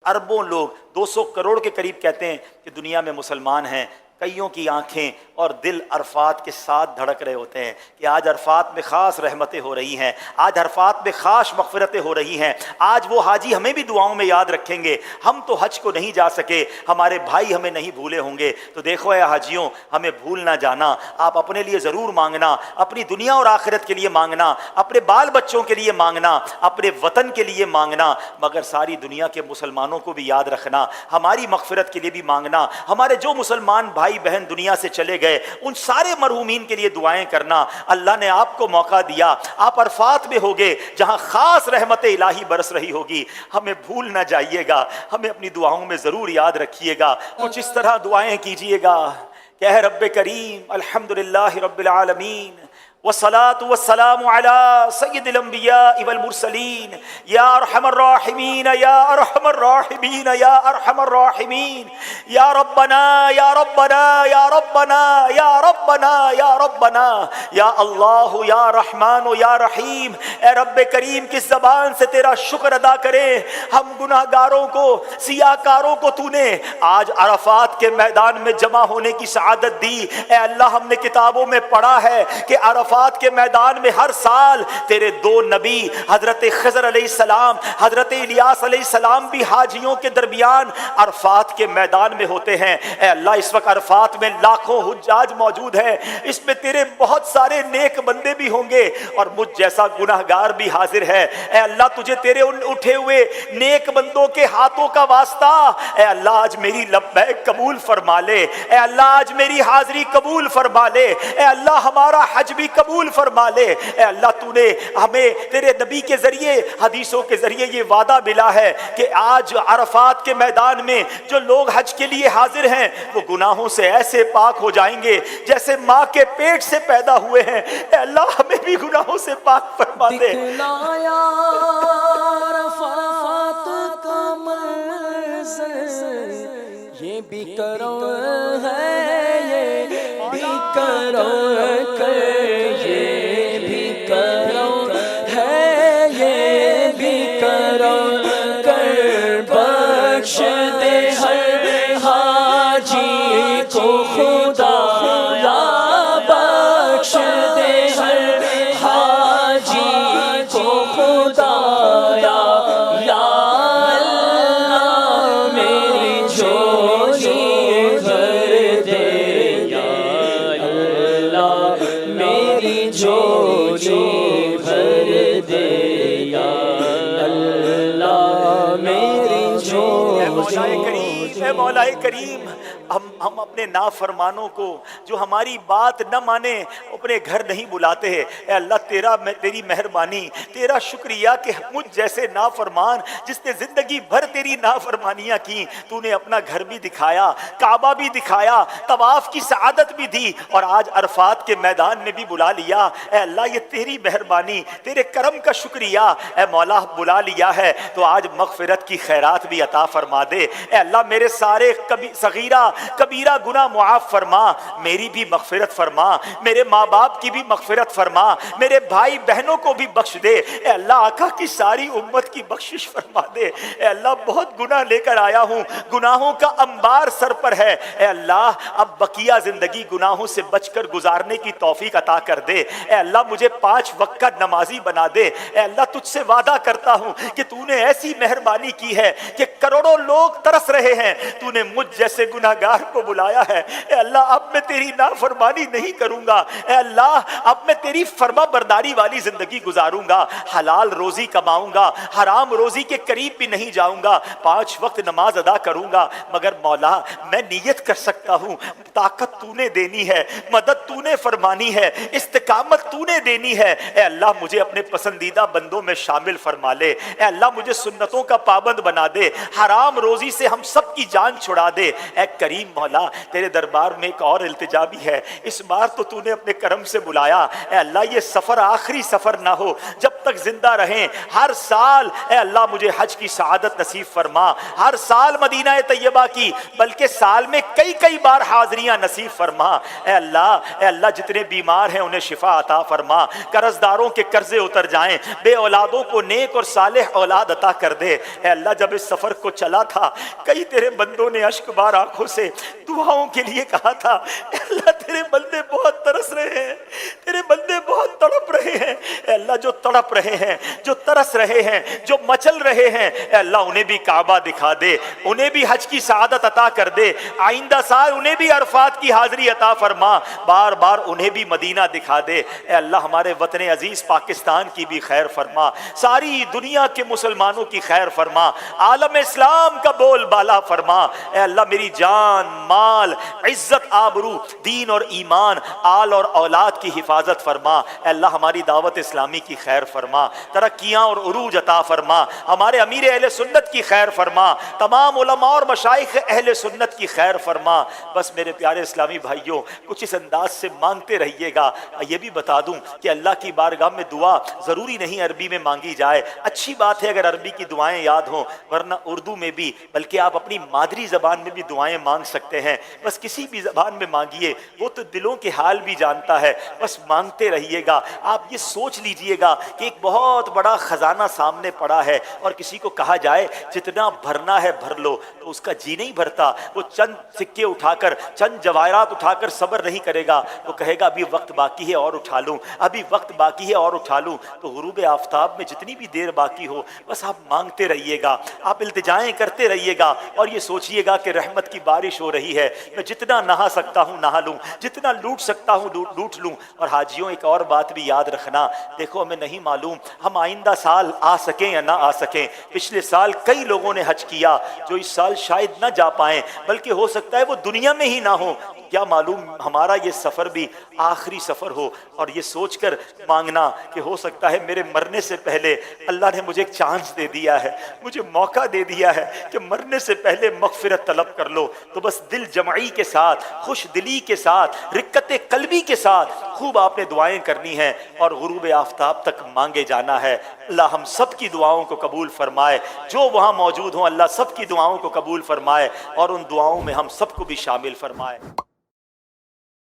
اربوں لوگ 200 کروڑ کے قریب کہتے ہیں کہ دنیا میں مسلمان ہیں، کئیوں کی آنکھیں اور دل عرفات کے ساتھ دھڑک رہے ہوتے ہیں کہ آج عرفات میں خاص رحمتیں ہو رہی ہیں، آج عرفات میں خاص مغفرتیں ہو رہی ہیں، آج وہ حاجی ہمیں بھی دعاؤں میں یاد رکھیں گے، ہم تو حج کو نہیں جا سکے، ہمارے بھائی ہمیں نہیں بھولے ہوں گے۔ تو دیکھو اے حاجیوں، ہمیں بھول نہ جانا، آپ اپنے لیے ضرور مانگنا، اپنی دنیا اور آخرت کے لیے مانگنا، اپنے بال بچوں کے لیے مانگنا، اپنے وطن کے لیے مانگنا، مگر ساری دنیا کے مسلمانوں کو بھی یاد رکھنا، ہماری مغفرت کے لیے بھی مانگنا، ہمارے جو مسلمان بھائی بہن دنیا سے چلے گئے ان سارے مرحومین کے لیے دعائیں کرنا۔ اللہ نے آپ کو موقع دیا، آپ عرفات میں ہوگے جہاں خاص رحمت الہی برس رہی ہوگی، ہمیں بھول نہ جائیے گا، ہمیں اپنی دعاؤں میں ضرور یاد رکھیے گا، کچھ اس طرح دعائیں کیجیے گا کہ اے رب کریم الحمدللہ رب العالمین والصلاة والسلام على سید الانبیاء والمرسلین یا ارحم الراحمین یا ارحم الراحمین یا ارحم الراحمین یا ربنا یا ربنا یا ربنا یا ربنا یا ربنا یا اللہ یا رحمان یا رحیم۔ اے رب کریم کس زبان سے تیرا شکر ادا کریں، ہم گناہ گاروں کو، سیاہ کاروں کو تو نے آج عرفات کے میدان میں جمع ہونے کی سعادت دی۔ اے اللہ ہم نے کتابوں میں پڑھا ہے کہ عرفات کے میدان میں ہر سال تیرے دو نبی حضرت خضر علیہ السلام، حضرت الیاس علیہ السلام بھی حاجیوں کے درمیان عرفات کے میدان میں ہوتے ہیں۔ اے اللہ اس وقت عرفات میں لاکھوں حجاج موجود ہیں، اس میں تیرے بہت سارے نیک بندے بھی ہوں گے اور مجھ جیسا گناہگار بھی حاضر ہے۔ اے اللہ تجھے تیرے ان اٹھے ہوئے نیک بندوں کے ہاتھوں کا واسطہ، اے اللہ آج میری لبیک قبول فرما لے، اے اللہ آج میری حاضری قبول فرما لے، اے اللہ ہمارا حج بھی قبول فرما لے۔ اے اللہ تو نے ہمیں تیرے نبی کے ذریعے، حدیثوں کے ذریعے یہ وعدہ ملا ہے کہ آج عرفات کے میدان میں جو لوگ حج کے لیے حاضر ہیں وہ گناہوں سے ایسے پاک ہو جائیں گے جیسے ماں کے پیٹ سے پیدا ہوئے ہیں۔ اے اللہ ہمیں بھی گناہوں سے پاک فرما دے۔ دکھلایا عرفات کا منظر، یہ بھی کرو ہے، یہ بھی کرو کر، یہ بھی کرو ہے، یہ بھی کرو کر، بخش دے ہر حاجی کو خدا، بخش دے ہر حاجی کو خدا، یا اللہ میری جھولی بھر دے، یا اللہ میری جھولی بھر دے، یا اللہ میری جھولی۔ اے مولا کریم ہم اپنے نافرمانوں کو جو ہماری بات نہ مانے اپنے گھر نہیں بلاتے ہیں۔ اے اللہ تیری مہربانی، تیرا شکریہ کہ مجھ جیسے نافرمان جس نے زندگی بھر تیری نافرمانیاں کی، تو نے اپنا گھر بھی دکھایا، کعبہ بھی دکھایا، طواف کی سعادت بھی دی اور آج عرفات کے میدان میں بھی بلا لیا۔ اے اللہ یہ تیری مہربانی، تیرے کرم کا شکریہ۔ اے مولا بلا لیا ہے تو آج مغفرت کی خیرات بھی عطا فرما دے۔ اے اللہ میرے سارے صغیرہ کبیرہ گناہ معاف فرما، میری بھی مغفرت فرما، میرے ماں باپ کی بھی مغفرت فرما، میرے بھائی بہنوں کو بھی بخش دے۔ اے اللہ آقا کی ساری امت کی بخشش فرما دے۔ اے اللہ بہت گناہ لے کر آیا ہوں، گناہوں کا انبار سر پر ہے۔ اے اللہ اب بقیہ زندگی گناہوں سے بچ کر گزارنے کی توفیق عطا کر دے۔ اے اللہ مجھے 5 وقت کا نمازی بنا دے۔ اے اللہ تجھ سے وعدہ کرتا ہوں کہ تو نے ایسی مہربانی کی ہے کہ کروڑوں لوگ ترس رہے ہیں، تو نے مجھ جیسے گناہگار کو بلایا ہے۔ اے اللہ اب میں تیری نافرمانی نہیں کروں گا، اے اللہ اب میں تیری فرما برداری والی زندگی گزاروں گا، حلال روزی کماؤں گا، حرام روزی کے قریب بھی نہیں جاؤں گا، 5 وقت نماز ادا کروں گا۔ مگر مولا میں نیت کر سکتا ہوں، طاقت تو نے دینی ہے، مدد تو نے فرمانی ہے، استقامت تو نے دینی ہے۔ اے اللہ مجھے اپنے پسندیدہ بندوں میں شامل فرما لے۔ اے اللہ مجھے سنتوں کا پابند بنا دے، حرام روزی سے ہم سب کی جان چھڑا دے۔ اے کریم مولا تیرے دربار میں ایک اور التجا بھی ہے، اس بار تو تو نے اپنے کرم سے بلایا۔ اے اللہ یہ سفر آخری سفر نہ ہو، جب تک زندہ رہیں ہر سال اے اللہ مجھے حج کی سعادت نصیب فرما، ہر سال مدینہ طیبہ کی بلکہ سال میں کئی کئی بار حاضریاں نصیب فرما۔ اے اللہ جتنے بیمار ہیں انہیں شفا عطا فرما، قرض داروں کے قرضے اتر جائیں، بے اولادوں کو نیک اور صالح اولاد عطا کر دے۔ اے اللہ جب اس سفر کو چلا تھا کئی تیرے بندوں نے اشک بار آنکھوں سے دعاؤں کے لیے کہا تھا، اے اللہ تیرے بندے بہت ترس رہے ہیں، تیرے بندے بہت تڑپ رہے ہیں۔ اے اللہ جو تڑپ رہے ہیں، جو ترس رہے ہیں، جو مچل رہے ہیں، اے اللہ انہیں بھی کعبہ دکھا دے، انہیں بھی حج کی سعادت عطا کر دے، آئندہ سال انہیں بھی عرفات کی حاضری عطا فرما، بار بار انہیں بھی مدینہ دکھا دے۔ اے اللہ ہمارے وطن عزیز پاکستان کی بھی خیر فرما، ساری دنیا کے مسلمانوں کی خیر فرما، عالم اسلام کا بول بالا فرما۔ اے اللہ میری جان، مال، عزت، آبرو، دین اور ایمان، آل اور اولاد کی حفاظت فرما۔ اے اللہ ہماری دعوت اسلامی کی خیر فرما، ترقیاں اور عروج عطا فرما، ہمارے امیر اہل سنت کی خیر فرما، تمام علماء اور مشائخ اہل سنت کی خیر فرما۔ بس میرے پیارے اسلامی بھائیوں کچھ اس انداز سے مانگتے رہیے گا۔ یہ بھی بتا دوں کہ اللہ کی بارگاہ میں دعا ضروری نہیں عربی میں مانگی جائے، اچھی بات ہے اگر عربی کی دعائیں یاد ہوں، ورنہ اردو میں بھی، بلکہ آپ اپنی مادری زبان میں بھی دعائیں مانگ سکتے ہیں۔ بس کسی بھی زبان میں مانگیے، وہ تو دلوں کے حال بھی جانتا ہے، بس مانگتے رہیے گا۔ آپ یہ سوچ لیجئے گا کہ ایک بہت بڑا خزانہ سامنے پڑا ہے اور کسی کو کہا جائے جتنا بھرنا ہے بھر لو تو اس کا جی نہیں بھرتا، وہ چند سکے اٹھا کر، چند جواہرات اٹھا کر صبر نہیں کرے گا، وہ کہے گا ابھی وقت باقی ہے اور اٹھا لوں، ابھی وقت باقی ہے اور اٹھا لوں۔ تو غروب آفتاب میں جتنی بھی دیر باقی ہو بس آپ مانگتے رہیے گا، آپ التجائیں کرتے رہیے گا اور یہ سوچئے گا کہ رحمت کی بارش ہو رہی ہے، میں جتنا نہا سکتا ہوں نہا لوں، جتنا لوٹ سکتا ہوں لوٹ لوں۔ اور حاجیوں ایک اور بات بھی یاد رکھنا، دیکھو ہمیں نہیں معلوم ہم آئندہ سال آ سکیں یا نہ آ سکیں۔ پچھلے سال کئی لوگوں نے حج کیا جو اس سال شاید نہ جا پائیں، بلکہ ہو سکتا ہے وہ دنیا میں ہی نہ ہو، کیا معلوم ہمارا یہ سفر بھی آخری سفر ہو۔ اور یہ سوچ کر مانگنا کہ ہو سکتا ہے میرے مرنے سے پہلے اللہ نے مجھے ایک چانس دے دیا ہے، مجھے موقع دے دیا ہے کہ مرنے سے پہلے مغفرت طلب کر لو۔ تو بس دل جمعی کے ساتھ، خوش دلی کے ساتھ، رقت قلبی کے ساتھ خوب آپ نے دعائیں کرنی ہیں اور غروب آفتاب تک مانگے جانا ہے۔ اللہ ہم سب کی دعاؤں کو قبول فرمائے، جو وہاں موجود ہوں اللہ سب کی دعاؤں کو قبول فرمائے اور ان دعاؤں میں ہم سب کو بھی شامل فرمائے۔